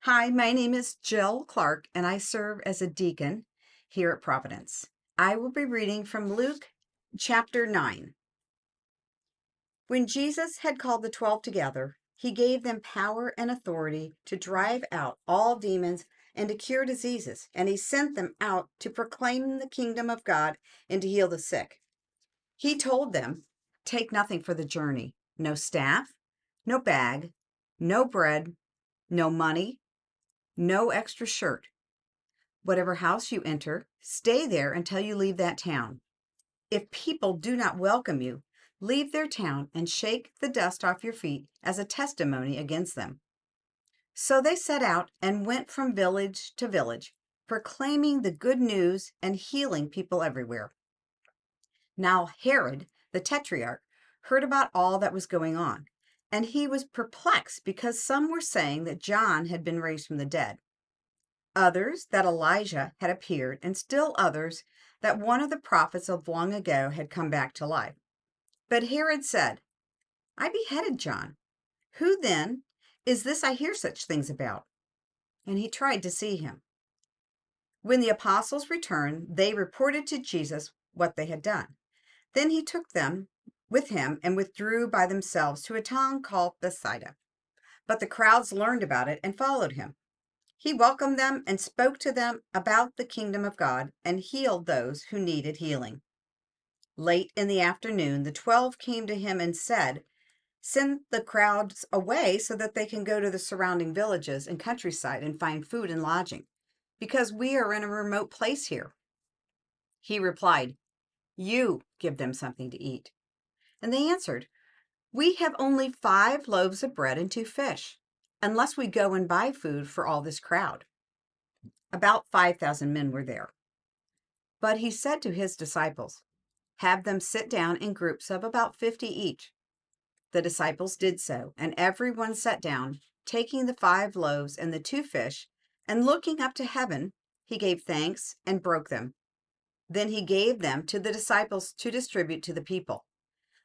Hi, my name is Jill Clark, and I serve as a deacon here at Providence. I will be reading from Luke chapter 9. When Jesus had called the 12 together, he gave them power and authority to drive out all demons and to cure diseases, and he sent them out to proclaim the kingdom of God and to heal the sick. He told them, "Take nothing for the journey, no staff, no bag, no bread, no money, no extra shirt. Whatever house you enter, stay there until you leave that town. If people do not welcome you, leave their town and shake the dust off your feet as a testimony against them." So they set out and went from village to village, proclaiming the good news and healing people everywhere. Now Herod, the tetrarch, heard about all that was going on, and he was perplexed because some were saying that John had been raised from the dead, others that Elijah had appeared, and still others that one of the prophets of long ago had come back to life. But Herod said, "I beheaded John. Who then is this I hear such things about?" And he tried to see him. When the apostles returned, they reported to Jesus what they had done. Then he took them with him and withdrew by themselves to a town called Bethsaida. But the crowds learned about it and followed him. He welcomed them and spoke to them about the kingdom of God and healed those who needed healing. Late in the afternoon, the 12 came to him and said, "Send the crowds away so that they can go to the surrounding villages and countryside and find food and lodging, because we are in a remote place here." He replied, "You give them something to eat." And they answered, "We have only 5 loaves of bread and 2 fish, unless we go and buy food for all this crowd." About 5,000 men were there. But he said to his disciples, "Have them sit down in groups of about 50 each." The disciples did so, and everyone sat down, taking the 5 loaves and the 2 fish, and looking up to heaven, he gave thanks and broke them. Then he gave them to the disciples to distribute to the people.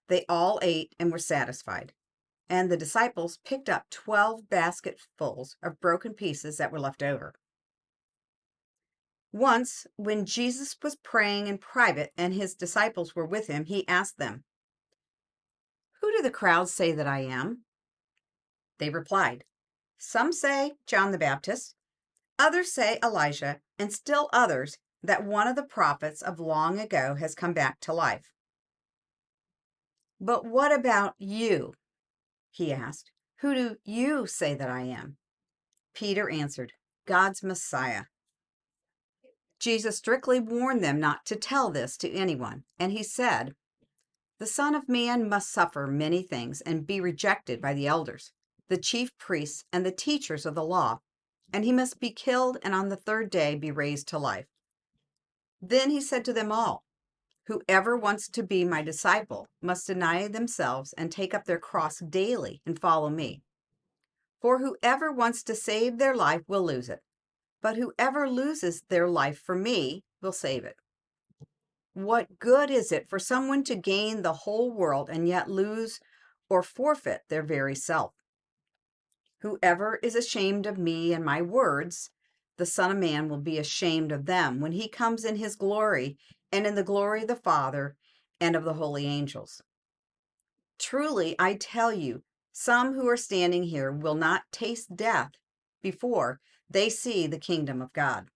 They all ate and were satisfied. And the disciples picked up 12 basketfuls of broken pieces that were left over. Once, when Jesus was praying in private and his disciples were with him, he asked them, "Who do the crowds say that I am?" They replied, "Some say John the Baptist, others say Elijah, and still others that one of the prophets of long ago has come back to life." "But what about you?" he asked. "Who do you say that I am?" Peter answered, "God's Messiah." Jesus strictly warned them not to tell this to anyone, and he said, "The Son of Man must suffer many things and be rejected by the elders, the chief priests, and the teachers of the law, and he must be killed and on the 3rd day be raised to life." Then he said to them all, "Whoever wants to be my disciple must deny themselves and take up their cross daily and follow me. For whoever wants to save their life will lose it, but whoever loses their life for me will save it. What good is it for someone to gain the whole world and yet lose or forfeit their very self? Whoever is ashamed of me and my words, the Son of Man will be ashamed of them when he comes in his glory and in the glory of the Father and of the holy angels. Truly, I tell you, some who are standing here will not taste death before they see the kingdom of God."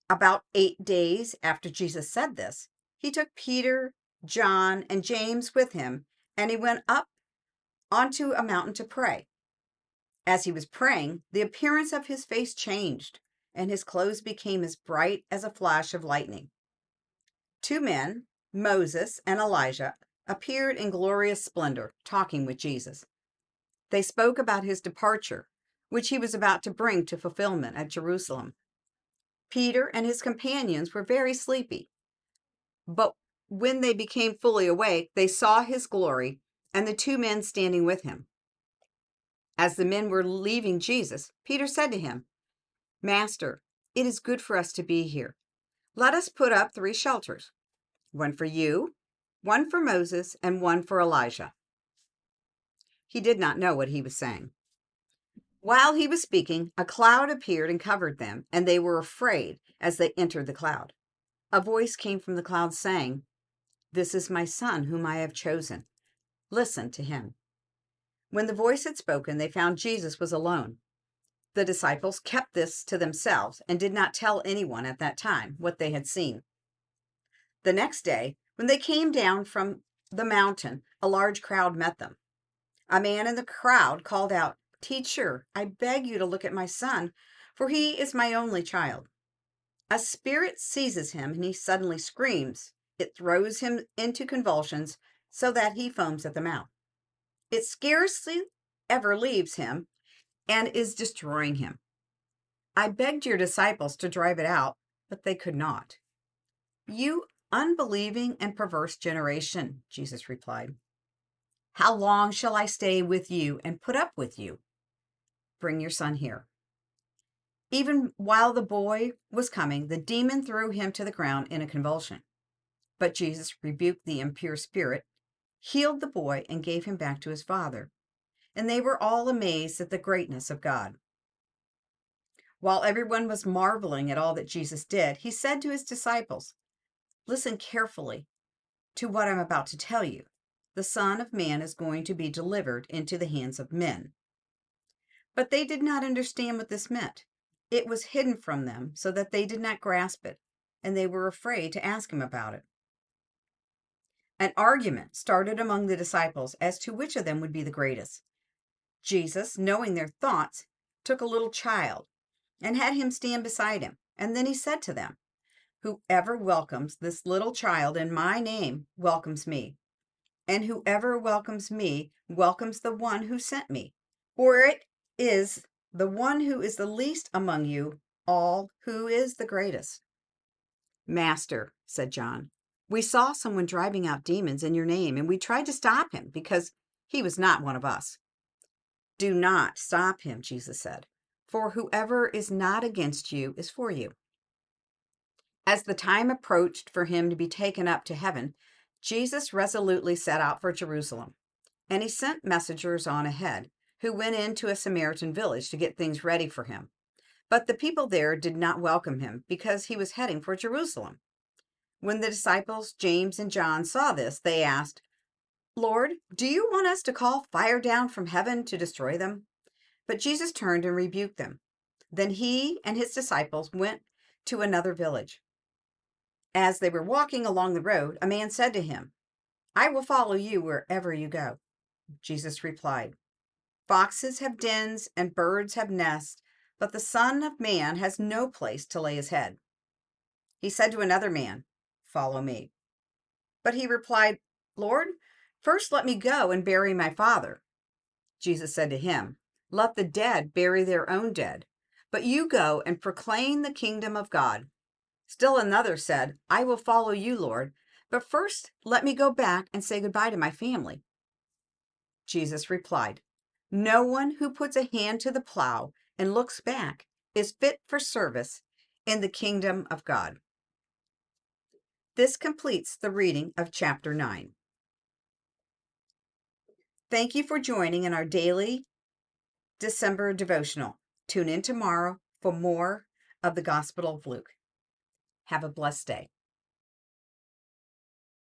About 8 days after Jesus said this, he took Peter, John, and James with him, and he went up onto a mountain to pray. As he was praying, the appearance of his face changed, and his clothes became as bright as a flash of lightning. 2 men, Moses and Elijah, appeared in glorious splendor, talking with Jesus. They spoke about his departure, which he was about to bring to fulfillment at Jerusalem. Peter and his companions were very sleepy, but when they became fully awake, they saw his glory and the 2 men standing with him. As the men were leaving Jesus, Peter said to him, "Master, it is good for us to be here. Let us put up 3 shelters, one for you, one for Moses, and one for Elijah." He did not know what he was saying. While he was speaking, a cloud appeared and covered them, and they were afraid as they entered the cloud. A voice came from the cloud saying, "This is my son whom I have chosen. Listen to him." When the voice had spoken, they found Jesus was alone. The disciples kept this to themselves and did not tell anyone at that time what they had seen. The next day, when they came down from the mountain, a large crowd met them. A man in the crowd called out, "Teacher, I beg you to look at my son, for he is my only child. A spirit seizes him and he suddenly screams. It throws him into convulsions so that he foams at the mouth. It scarcely ever leaves him and is destroying him. I begged your disciples to drive it out, but they could not." "You unbelieving and perverse generation," Jesus replied, "how long shall I stay with you and put up with you? Bring your son here." Even while the boy was coming, the demon threw him to the ground in a convulsion. But Jesus rebuked the impure spirit, healed the boy, and gave him back to his father. And they were all amazed at the greatness of God. While everyone was marveling at all that Jesus did, he said to his disciples, "Listen carefully to what I'm about to tell you. The Son of Man is going to be delivered into the hands of men." But they did not understand what this meant. It was hidden from them so that they did not grasp it, and they were afraid to ask him about it. An argument started among the disciples as to which of them would be the greatest. Jesus, knowing their thoughts, took a little child and had him stand beside him. And then he said to them, "Whoever welcomes this little child in my name welcomes me. And whoever welcomes me welcomes the one who sent me. For it is the one who is the least among you all who is the greatest." "Master," said John, "we saw someone driving out demons in your name, and we tried to stop him because he was not one of us." "Do not stop him," Jesus said, "for whoever is not against you is for you." As the time approached for him to be taken up to heaven, Jesus resolutely set out for Jerusalem, and he sent messengers on ahead who went into a Samaritan village to get things ready for him. But the people there did not welcome him because he was heading for Jerusalem. When the disciples, James and John, saw this, they asked, "Lord, do you want us to call fire down from heaven to destroy them?" But Jesus turned and rebuked them. Then he and his disciples went to another village. As they were walking along the road, a man said to him, "I will follow you wherever you go." Jesus replied, "Foxes have dens and birds have nests, but the Son of Man has no place to lay his head." He said to another man, "Follow me." But he replied, "Lord, first let me go and bury my father." Jesus said to him, "Let the dead bury their own dead, but you go and proclaim the kingdom of God." Still another said, "I will follow you, Lord, but first let me go back and say goodbye to my family." Jesus replied, "No one who puts a hand to the plow and looks back is fit for service in the kingdom of God." This completes the reading of chapter 9. Thank you for joining in our daily December devotional. Tune in tomorrow for more of the Gospel of Luke. Have a blessed day.